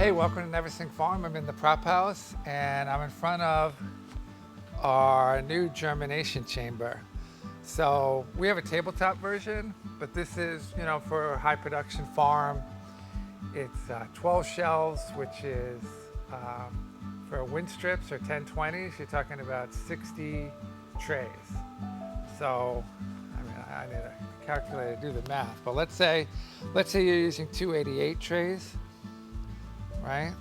Hey, welcome to Neversink Farm. I'm in the prop house and I'm in front of our new germination chamber. So we have a tabletop version, but this is, for a high production farm. It's 12 shelves, which is for wind strips or 1020s, you're talking about 60 trays. So, I need a calculator to do the math, but let's say you're using 288 trays, right?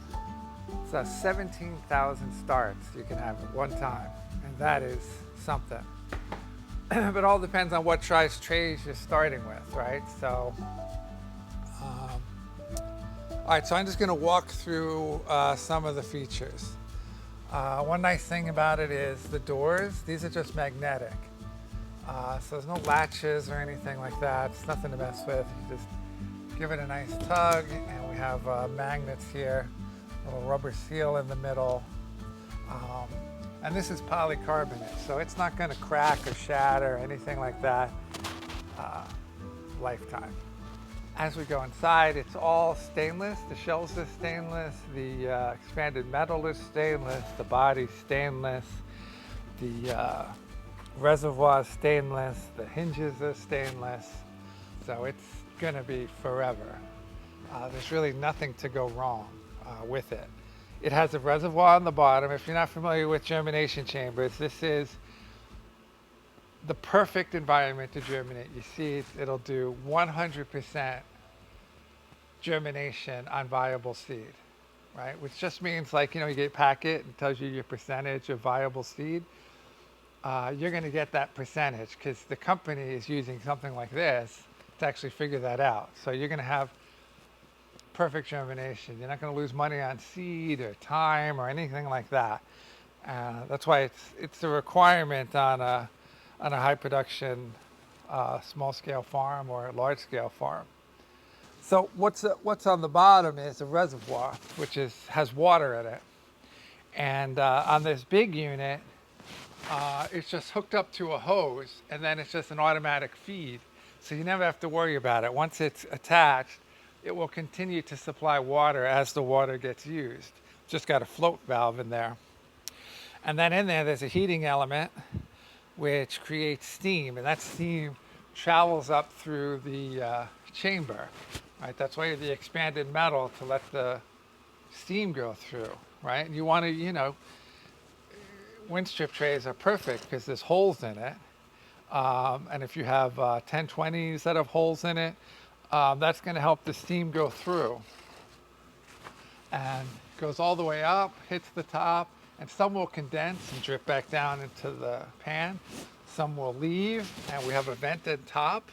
So 17,000 starts you can have at one time, and that is something. But all depends on what size trays you're starting with, right? So, all right, so I'm just gonna walk through some of the features. One nice thing about it is the doors, these are just magnetic. So there's no latches or anything like that. It's nothing to mess with. You just give it a nice tug, and we have magnets here, a little rubber seal in the middle. And this is polycarbonate, so it's not gonna crack or shatter or anything like that lifetime. As we go inside, it's all stainless. The shelves are stainless, the expanded metal is stainless, the body's stainless, the reservoir is stainless, the hinges are stainless, so it's gonna be forever. There's really nothing to go wrong with it. It has a reservoir on the bottom. If you're not familiar with germination chambers, this is the perfect environment to germinate your seeds. It'll do 100% germination on viable seed, right? Which just means, like, you get a packet and tells you your percentage of viable seed. You're gonna get that percentage because the company is using something like this to actually figure that out. So you're gonna have perfect germination. You're not gonna lose money on seed or time or anything like that. That's why it's a requirement on a high production small scale farm or a large scale farm. So what's on the bottom is a reservoir, which has water in it. And on this big unit, it's just hooked up to a hose, and then it's just an automatic feed. So you never have to worry about it. Once it's attached, it will continue to supply water as the water gets used. Just got a float valve in there. And then in there's a heating element which creates steam, and that steam travels up through the chamber, right? That's why the expanded metal, to let the steam go through, right? And you want to, wind strip trays are perfect because there's holes in it. And if you have 1020s that have holes in it, that's going to help the steam go through. And goes all the way up, hits the top, and some will condense and drip back down into the pan. Some will leave, and we have a vented top,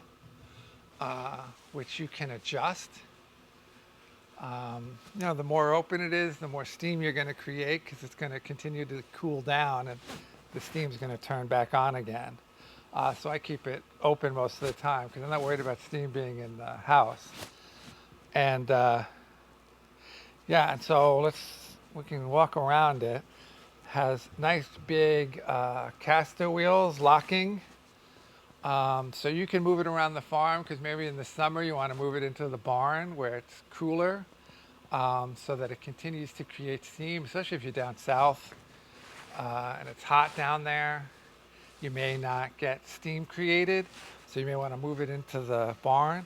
which you can adjust. The more open it is, the more steam you're going to create because it's going to continue to cool down and the steam's going to turn back on again. So I keep it open most of the time because I'm not worried about steam being in the house. And and so we can walk around it. Has nice big caster wheels locking. So you can move it around the farm because maybe in the summer you want to move it into the barn where it's cooler, so that it continues to create steam, especially if you're down south and it's hot down there. You may not get steam created, so you may want to move it into the barn.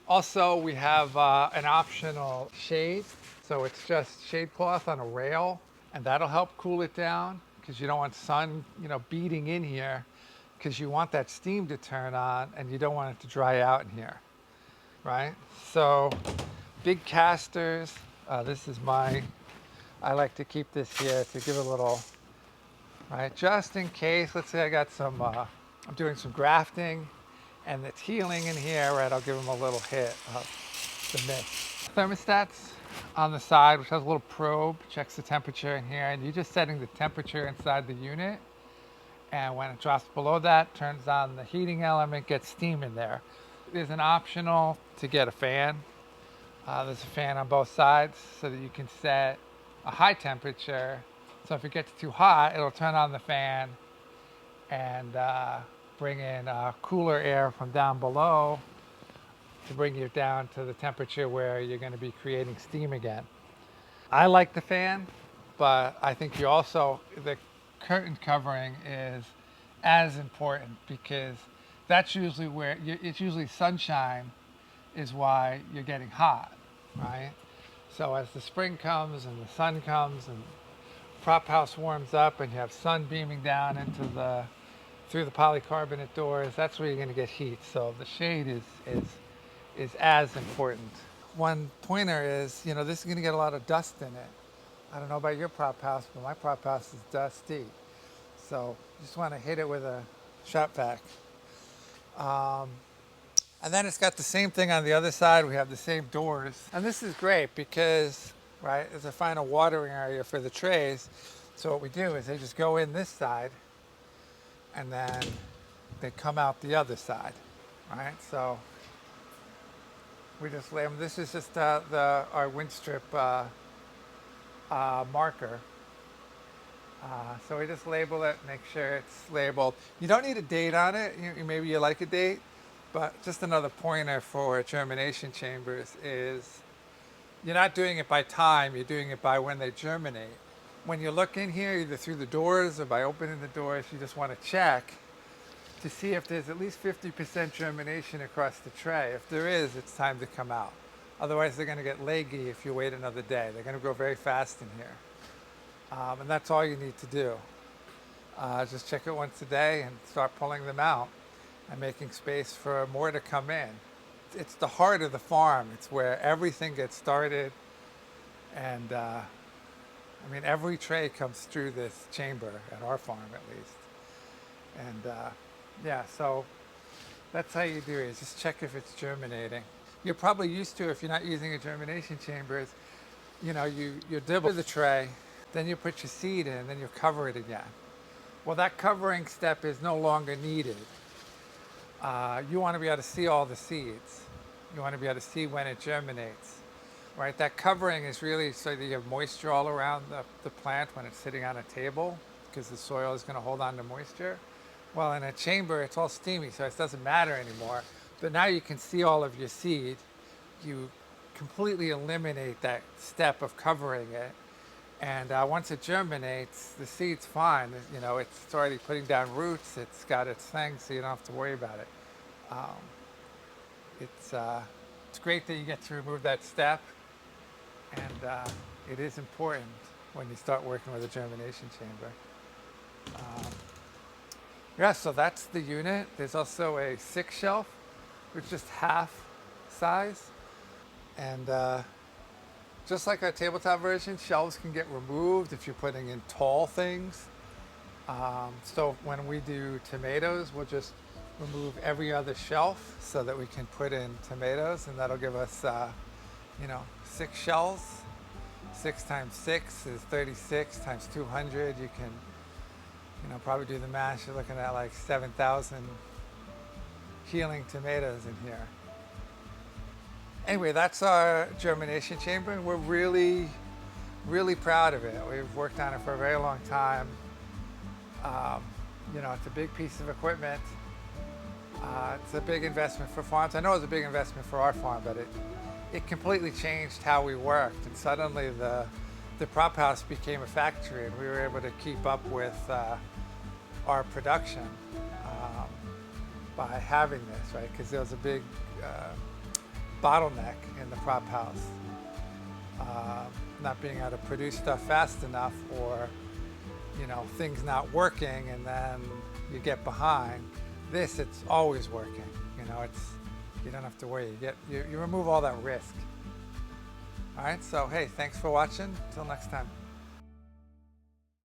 Also, we have an optional shade. So it's just shade cloth on a rail, and that'll help cool it down because you don't want sun, beating in here, because you want that steam to turn on and you don't want it to dry out in here, right? So big casters. This is I like to keep this here to give a little, right? Just in case, let's say I got I'm doing some grafting and it's healing in here, right? I'll give them a little hit of the mist. Thermostats on the side, which has a little probe, checks the temperature in here, and you're just setting the temperature inside the unit. And when it drops below that, turns on the heating element, gets steam in there. There's an optional to get a fan. There's a fan on both sides so that you can set a high temperature. So if it gets too hot, it'll turn on the fan and bring in cooler air from down below to bring you down to the temperature where you're going to be creating steam again. I like the fan, but I think you also, the curtain covering is as important because that's usually where it's usually sunshine is why you're getting hot, right? So as the spring comes and the sun comes and prop house warms up and you have sun beaming down into the through the polycarbonate doors, that's where you're going to get heat. So the shade is as important. One pointer is, you know, this is going to get a lot of dust in it. I don't know about your prop house, but my prop house is dusty. So you just want to hit it with a shop vac. And then it's got the same thing on the other side. We have the same doors. And this is great because, right, there's a final watering area for the trays. So what we do is they just go in this side and then they come out the other side, right? So we just lay them. This is just our wind strip marker. So we just label it, make sure it's labeled. You don't need a date on it. Maybe you like a date, but just another pointer for germination chambers is you're not doing it by time, you're doing it by when they germinate. When you look in here, either through the doors or by opening the doors, you just want to check to see if there's at least 50% germination across the tray. If there is, it's time to come out. Otherwise, they're going to get leggy if you wait another day. They're going to grow very fast in here. And that's all you need to do. Just check it once a day and start pulling them out and making space for more to come in. It's the heart of the farm. It's where everything gets started. And I mean, every tray comes through this chamber at our farm at least. And yeah, so that's how you do it, is just check if it's germinating. You're probably used to, if you're not using a germination chamber, is, you know, you dibble the tray, then you put your seed in, then you cover it again. Well, that covering step is no longer needed. You want to be able to see all the seeds. You want to be able to see when it germinates, right? That covering is really so that you have moisture all around the plant when it's sitting on a table, because the soil is going to hold on to moisture. Well, in a chamber, it's all steamy, so it doesn't matter anymore. But now you can see all of your seed. You completely eliminate that step of covering it. And once it germinates, the seed's fine. You know, it's already putting down roots. It's got its thing, so you don't have to worry about it. It's great that you get to remove that step. And it is important when you start working with a germination chamber. Yeah, so that's the unit. There's also a 6 shelf, which is just half size. And just like our tabletop version, shelves can get removed if you're putting in tall things. So when we do tomatoes, we'll just remove every other shelf so that we can put in tomatoes, and that'll give us, 6 shelves. 6 times 6 is 36 times 200. You can, probably do the math. You're looking at like 7,000 healing tomatoes in here. Anyway, that's our germination chamber, and we're really, really proud of it. We've worked on it for a very long time. It's a big piece of equipment. It's a big investment for farms. I know it was a big investment for our farm, but it completely changed how we worked. And suddenly the prop house became a factory, and we were able to keep up with our production by having this, right? Because there was a big bottleneck in the prop house, not being able to produce stuff fast enough, or things not working, and then you get behind. This, it's always working. You don't have to worry. You remove all that risk. All right, so hey, thanks for watching. Till next time.